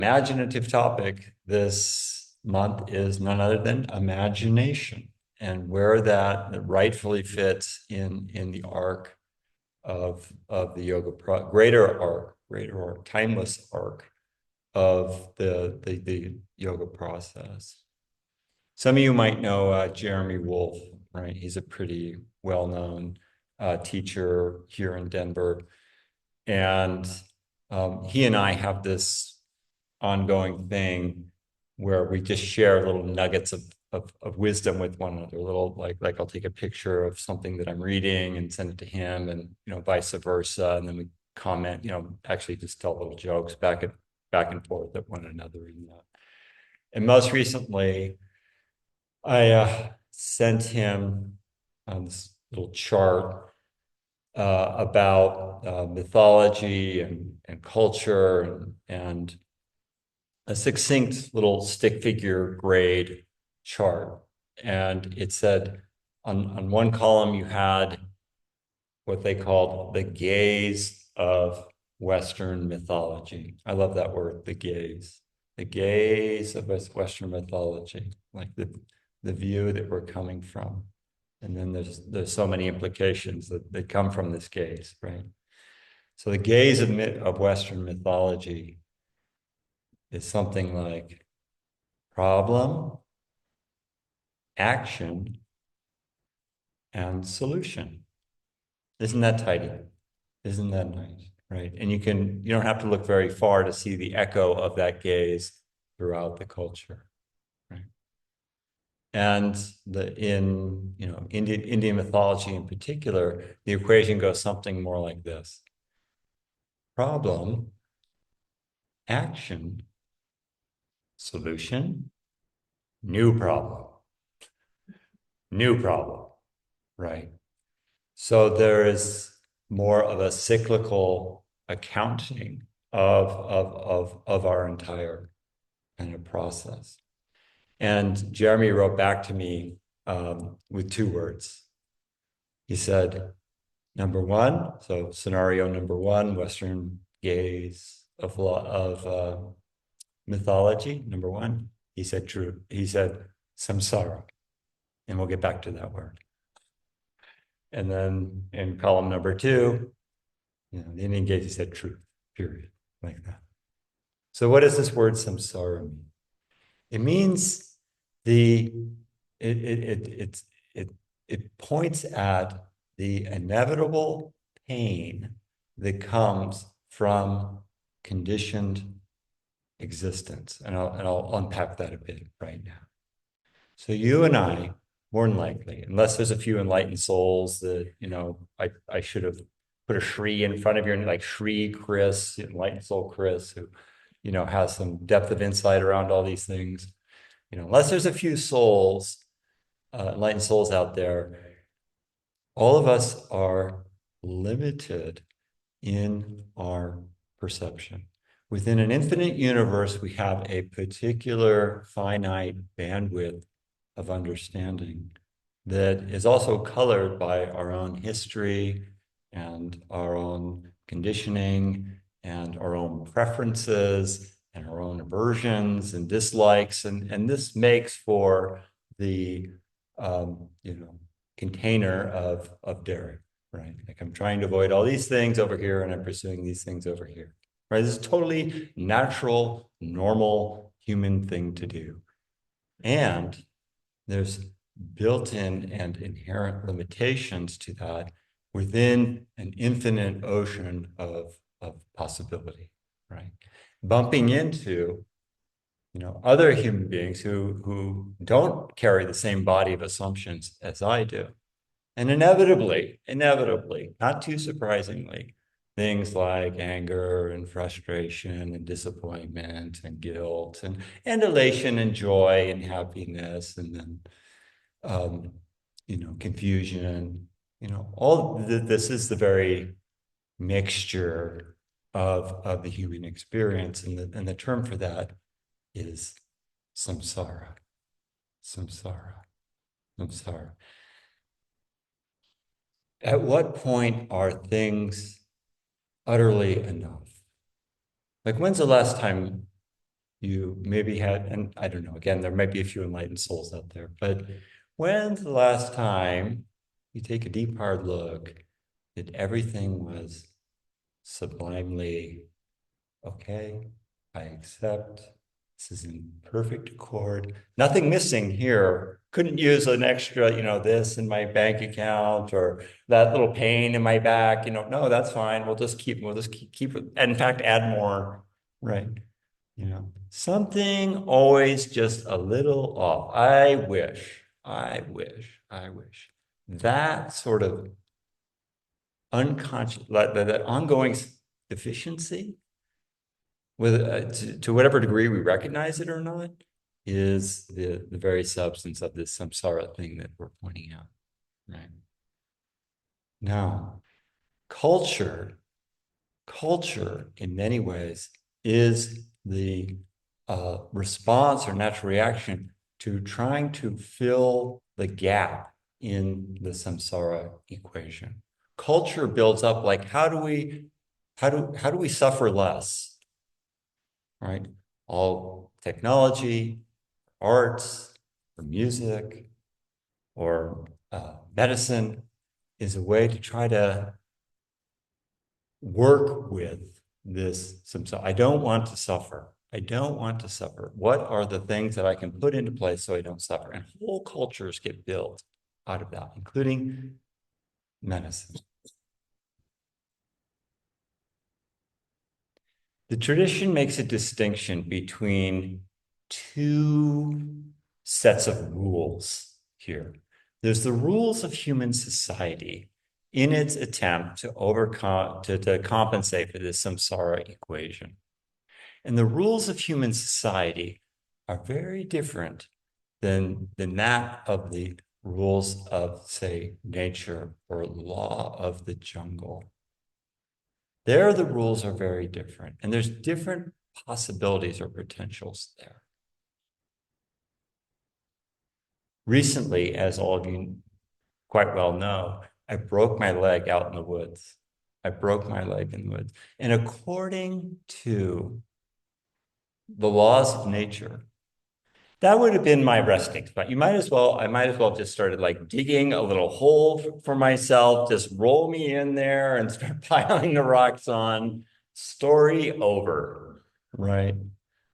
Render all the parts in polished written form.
Imaginative topic this month is none other than imagination and where that rightfully fits in the arc of the yoga greater arc, timeless arc of the yoga process. Some of you might know Jeremy Wolf, right? He's a pretty well-known teacher here in Denver, and he and I have this ongoing thing where we just share little nuggets of wisdom with one another. A little like I'll take a picture of something that I'm reading and send it to him, and vice versa, and then we comment. Actually just tell little jokes back and forth at one another. And most recently, I sent him this little chart about mythology and culture and a succinct little stick figure grade chart. And it said on one column, you had what they called the gaze of Western mythology. I love that word, the gaze of Western mythology, like the view that we're coming from. And then there's so many implications that come from this gaze, right? So the gaze of Western mythology is something like problem, action, and solution. Isn't that tidy? Isn't that nice, right? And you don't have to look very far to see the echo of that gaze throughout the culture, right? And in Indian mythology in particular, the equation goes something more like this: problem, action, solution, new problem, right? So there is more of a cyclical accounting of our entire kind of process. And Jeremy wrote back to me with 2 words. He said, number one, so scenario number one, Western gaze of mythology, number one, he said true. He said samsara, and we'll get back to that word. And then in column number 2, the Indian gaze, he said truth, period, like that. So what does this word samsara mean? It means it points at the inevitable pain that comes from conditioned existence. And I'll unpack that a bit right now. So you and I, more than likely, unless there's a few enlightened souls that, I should have put a Shri in front of your, like Shri Chris, enlightened soul Chris, who, has some depth of insight around all these things. Unless there's a few souls, enlightened souls out there, all of us are limited in our perception. Within an infinite universe, we have a particular finite bandwidth of understanding that is also colored by our own history and our own conditioning and our own preferences and our own aversions and dislikes. And this makes for the, container of daring, right? Like I'm trying to avoid all these things over here and I'm pursuing these things over here, right? This is a totally natural, normal human thing to do. And there's built-in and inherent limitations to that within an infinite ocean of possibility, right? Bumping into, other human beings who don't carry the same body of assumptions as I do. And inevitably, not too surprisingly, things like anger and frustration and disappointment and guilt and elation and joy and happiness and then confusion, this is the very mixture of the human experience. And the term for that is samsara. At what point are things utterly enough? Like, when's the last time you maybe had, and I don't know, again, there might be a few enlightened souls out there, but when's the last time you take a deep, hard look that everything was sublimely okay? I accept. This is in perfect accord. Nothing missing here. Couldn't use an extra, this in my bank account or that little pain in my back. No, that's fine. We'll just keep it. In fact, add more. Right. Something always just a little off. I wish that sort of unconscious, that ongoing deficiency, to whatever degree we recognize it or not, is the very substance of this samsara thing that we're pointing out. Right. Now, culture in many ways is the response or natural reaction to trying to fill the gap in the samsara equation. Culture builds up like, how do we suffer less? Right? All technology, arts, or music, or medicine is a way to try to work with this samsara. I don't want to suffer. I don't want to suffer. What are the things that I can put into place so I don't suffer? And whole cultures get built out of that, including medicine. The tradition makes a distinction between two sets of rules here. There's the rules of human society in its attempt to overcome, to compensate for this samsara equation. And the rules of human society are very different than that of the rules of, say, nature or law of the jungle. There, the rules are very different, and there's different possibilities or potentials there. Recently, as all of you quite well know, I broke my leg out in the woods. I broke my leg in the woods. And according to the laws of nature, that would have been my resting spot. I might as well have just started like digging a little hole for myself, just roll me in there and start piling the rocks on. Story over, right?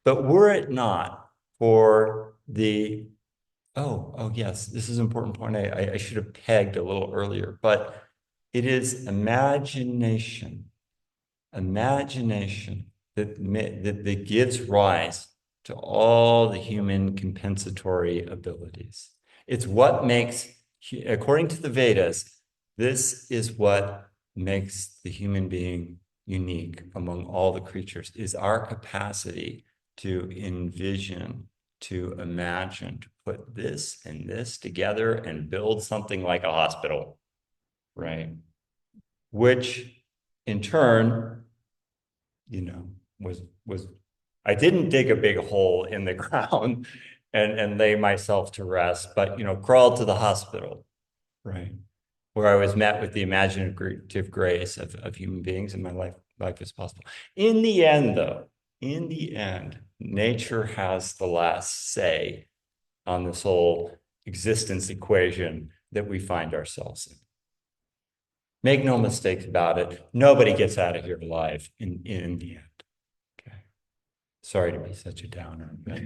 But were it not for the, oh yes, this is an important point. I should have pegged a little earlier, but it is imagination that gives rise to all the human compensatory abilities. It's what makes, according to the Vedas, this is what makes the human being unique among all the creatures, is our capacity to envision, to imagine, to put this and this together and build something like a hospital, right? Which in turn, was I didn't dig a big hole in the ground and lay myself to rest, but crawled to the hospital, right? Where I was met with the imaginative grace of human beings, and my life is possible. In the end, though, nature has the last say on this whole existence equation that we find ourselves in. Make no mistakes about it. Nobody gets out of here alive in the end. Okay. Sorry to be such a downer, but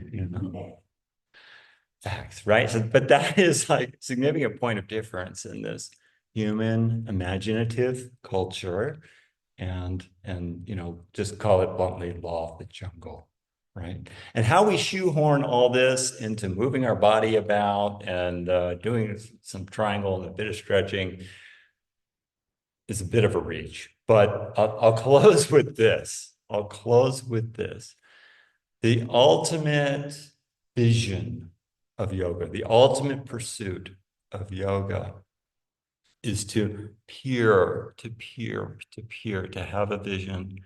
facts, right? So, but that is like a significant point of difference in this human imaginative culture and just call it bluntly, law of the jungle, right? And how we shoehorn all this into moving our body about and doing some triangle and a bit of stretching is a bit of a reach, but I'll close with this. The ultimate vision of yoga, the ultimate pursuit of yoga is to peer, to have a vision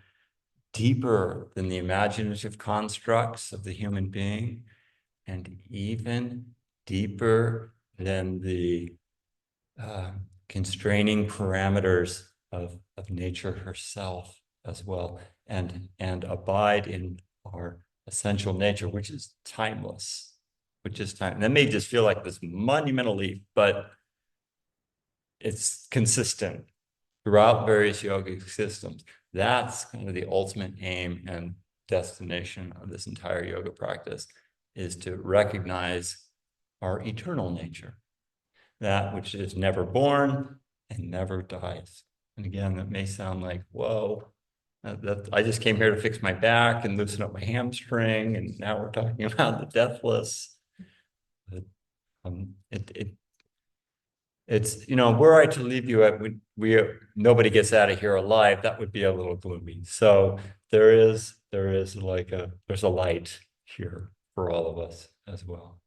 deeper than the imaginative constructs of the human being and even deeper than the constraining parameters of nature herself as well, and abide in our essential nature, which is timeless, which is time. And that may just feel like this monumental leap, but it's consistent throughout various yogic systems. That's kind of the ultimate aim and destination of this entire yoga practice, is to recognize our eternal nature, that which is never born and never dies. And again, that may sound like, whoa, that I just came here to fix my back and loosen up my hamstring, and now we're talking about the deathless. But, it's, you know, were I to leave you at, nobody gets out of here alive, that would be a little gloomy. So there's like there's a light here for all of us as well.